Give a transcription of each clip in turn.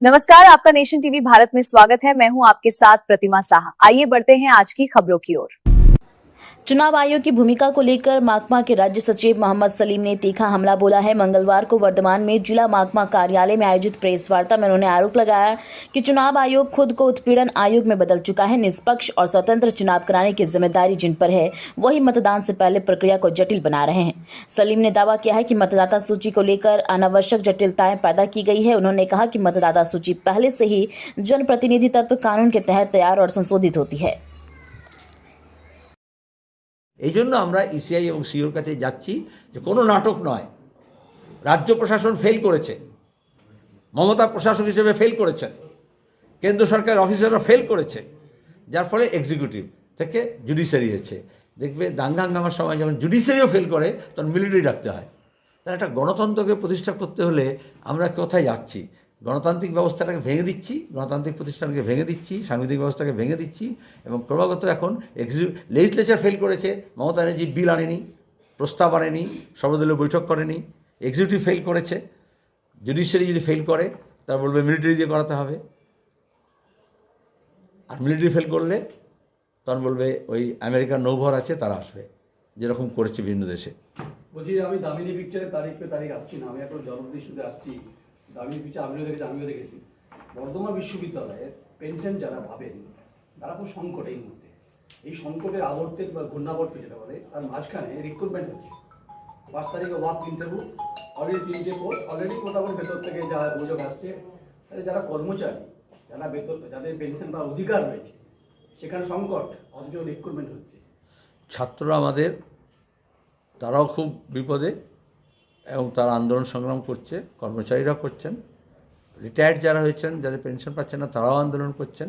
नमस्कार, आपका nation TV Bharat में स्वागत है। मैं हूं आपके साथ प्रतिमा साहा। आइए बढ़ते हैं आज की खबरों की ओर। चुनाव आयोग की भूमिका को लेकर माकपा के राज्य सचिव मोहम्मद सलीम ने तीखा हमला बोला है। मंगलवार को वर्धमान में जिला माकपा कार्यालय में आयोजित प्रेस वार्ता में उन्होंने आरोप लगाया कि चुनाव आयोग खुद को उत्पीड़न आयोग में बदल चुका है। निष्पक्ष और स्वतंत्र चुनाव कराने की जिम्मेदारी जिन पर है, वही मतदान से पहले प्रक्रिया को जटिल बना रहे हैं। सलीम ने दावा किया है कि मतदाता सूची को लेकर अनावश्यक जटिलताएं पैदा की गई है। उन्होंने कहा कि मतदाता सूची पहले से ही जनप्रतिनिधि तत्व कानून के तहत तैयार और संशोधित होती है। এই জন্য আমরা ইসিআই এবং সিওর কাছে যাচ্ছি যে কোনো নাটক নয়। রাজ্য প্রশাসন ফেল করেছে, মমতা প্রশাসক হিসেবে ফেল করেছেন, কেন্দ্র সরকারের অফিসাররা ফেল করেছে, যার ফলে এক্সিকিউটিভ থেকে জুডিশিয়ারি হয়েছে। দেখবে দাঙ্গা হাঙ্গামার সময় যখন জুডিশিয়ারিও ফেল করে তখন মিলিটারি ডাকতে হয়। তাহলে একটা গণতন্ত্রকে প্রতিষ্ঠা করতে হলে আমরা কোথায় যাচ্ছি? গণতান্ত্রিক ব্যবস্থাটাকে ভেঙে দিচ্ছি, গণতান্ত্রিক প্রতিষ্ঠানকে ভেঙে দিচ্ছি, সাংবিধানিক ব্যবস্থাকে ভেঙে দিচ্ছি এবং ক্রমাগত এখন লেজিসলেচার ফেল করেছে। মমতা ব্যানার্জি বিল আনেনি, প্রস্তাব আনেনি, সর্বদলীয় বৈঠক করেনি, এক্সিকিউটিভ ফেল করেছে। জুডিশিয়ারি যদি ফেল করে তারা বলবে মিলিটারি দিয়ে করাতে হবে, আর মিলিটারি ফেল করলে তখন বলবে ওই আমেরিকার নৌবহর আছে তারা আসবে, যেরকম করেছে বিভিন্ন দেশে। বলছি আমি দামিনী পিকচারের তারিখ আসছি না, আমি এখন জনপ্রতি শুধু আসছি। দামিনী পিকচার আমিও দেখেছি। বর্ধমান বিশ্ববিদ্যালয়ের পেনশন যারা পাবেন তারা খুব সংকটে এই মুহূর্তে। এই সংকটের আবর্তে বা ঘূর্ণাবর্তে যেটা বলে তার মাঝখানে রিক্রুটমেন্ট হচ্ছে। 5 তারিখে ওয়ার্ক ইন্টারভিউ, অলরেডি 3টে পোস্ট, অলরেডি মোটামুটি ভেতর থেকে যা অভিযোগ আসছে, তাহলে যারা কর্মচারী, যারা বেতন, যাদের পেনশন পাওয়ার অধিকার রয়েছে, সেখানে সংকট, অথচ রিক্রুটমেন্ট হচ্ছে। ছাত্ররা আমাদের, তারাও খুব বিপদে এবং তারা আন্দোলন সংগ্রাম করছে, কর্মচারীরা করছেন, রিটায়ার্ড যারা হয়েছেন, যাদের পেনশন পাচ্ছেন না তারাও আন্দোলন করছেন।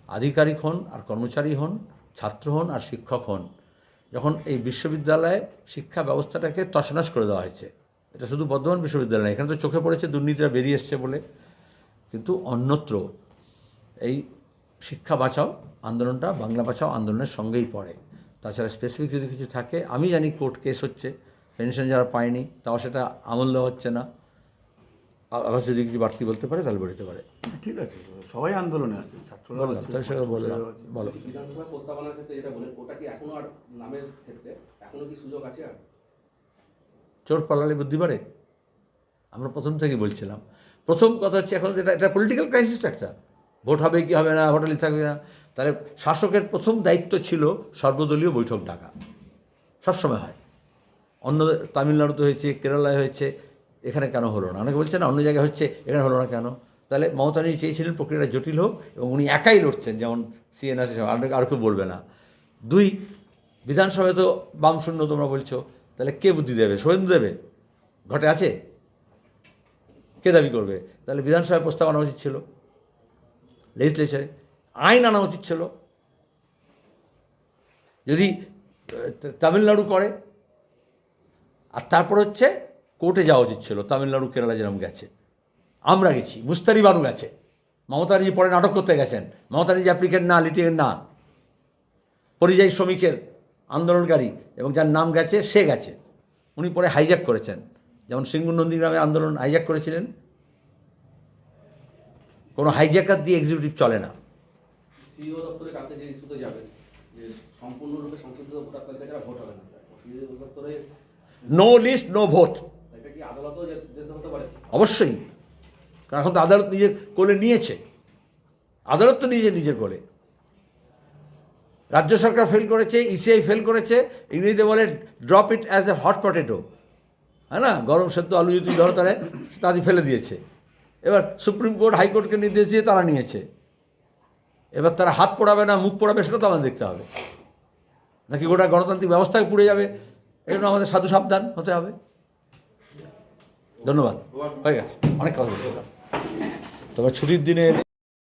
আধিকারিক হন আর কর্মচারী হন, ছাত্র হন আর শিক্ষক হন, যখন এই বিশ্ববিদ্যালয়ে শিক্ষা ব্যবস্থাটাকে তছনছ করে দেওয়া হয়েছে, এটা শুধু বর্ধমান বিশ্ববিদ্যালয়, এখানে তো চোখে পড়েছে দুর্নীতিরা বেরিয়ে এসছে বলে, কিন্তু অন্যত্র এই শিক্ষা বাঁচাও আন্দোলনটা বাংলা বাঁচাও আন্দোলনের সঙ্গেই পড়ে। তাছাড়া স্পেসিফিক যদি কিছু থাকে, আমি জানি কোর্ট কেস হচ্ছে, পেনশন যারা পায়নি তাও সেটা আমল দেওয়া হচ্ছে না, আবার যদি কিছু বাড়তি বলতে পারে তাহলে বলতে পারে। ঠিক আছে, সবাই আন্দোলনে আছে, ছাত্ররা আছে, বলো। বিধানসভা প্রস্তাবনার ক্ষেত্রে যেটা বলেন, ওটা কি এখনো আর নামের ক্ষেত্রে এখনো কি সুযোগ আছে? আর চোর পালালে বুদ্ধি বাড়ে, আমরা প্রথম থেকেই বলছিলাম। প্রথম কথা হচ্ছে এখন এটা পলিটিক্যাল ক্রাইসিস, একটা ভোট হবে কি হবে না, ভোটালি থাকবে না, তাহলে শাসকের প্রথম দায়িত্ব ছিল সর্বদলীয় বৈঠক ডাকা, সবসময় হয়। অন্য তামিলনাড়ুতে হয়েছে, কেরালায় হয়েছে, এখানে কেন হলো না? অনেকে বলছে না অন্য জায়গায় হচ্ছে, এখানে হলো না কেন? তাহলে মমতা ব্যানার্জি চেয়েছিলেন প্রক্রিয়াটা জটিল হোক এবং উনি একাই লড়ছেন, যেমন সিএনআর, আর কেউ বলবে না। 2, বিধানসভায় তো বাম শূন্য তোমরা বলছো, তাহলে কে বুদ্ধি দেবে? শুভেন্দু দেবে? ঘটে আছে? কে দাবি করবে? তাহলে বিধানসভায় প্রস্তাব আনা উচিত ছিল, লেজিসলেচারে আইন আনা উচিত ছিল। যদি তামিলনাড়ু করে, আর তারপর হচ্ছে কোর্টে যাওয়া উচিত ছিল, তামিলনাড়ু কেরালা যেরকম গেছে, আমরা গেছি, মুস্তারি বানু গেছে, মমতা ব্যানার্জি পরে নাটক করতে গেছেন, মমতা ব্যানার্জি অ্যাপ্লিকেন্ট না, লিটিগেন্ট না, পরিযায়ী শ্রমিকের আন্দোলনকারী এবং যার নাম গেছে সে গেছে, উনি পরে হাইজ্যাক করেছেন, যেমন সিঙ্গুর নন্দীগ্রামে আন্দোলন হাইজ্যাক করেছিলেন। কোনো হাইজ্যাকার দিয়ে এক্সিকিউটিভ চলে না। সিইও দপ্তরে কালকে যে ইস্যুতে যাবে যে সম্পূর্ণরূপে সংশোধিত ভোটার তালিকা যারা ভোট হবে না, সিইও দপ্তরে নো লিস্ট নো ভোট, এটা কি আদালতেও যেতে হতে পারে? অবশ্যই, কারণ এখন তো আদালত নিজের কোলে নিয়েছে, আদালত তো নিজের কোলে। রাজ্য সরকার ফেল করেছে, ইসিআই ফেল করেছে, ইংরেজিতে বলে drop it as a hot potato, হ্যাঁ না, গরম সেদ্ধ আলু যদি ধরো তাহলে তাদের ফেলে দিয়েছে। এবার সুপ্রিম কোর্ট হাইকোর্টকে নির্দেশ দিয়ে তারা নিয়েছে, এবার তারা হাত পোড়াবে না মুখ পোড়াবে সেটা তো আমাদের দেখতে হবে, নাকি গোটা গণতান্ত্রিক ব্যবস্থাকে পুড়ে যাবে। এই জন্য আমাদের সাধু সাবধান হতে হবে। ধন্যবাদ, হয়ে গেছে, অনেক কথা বলছিলাম। তবে ছুটির দিনে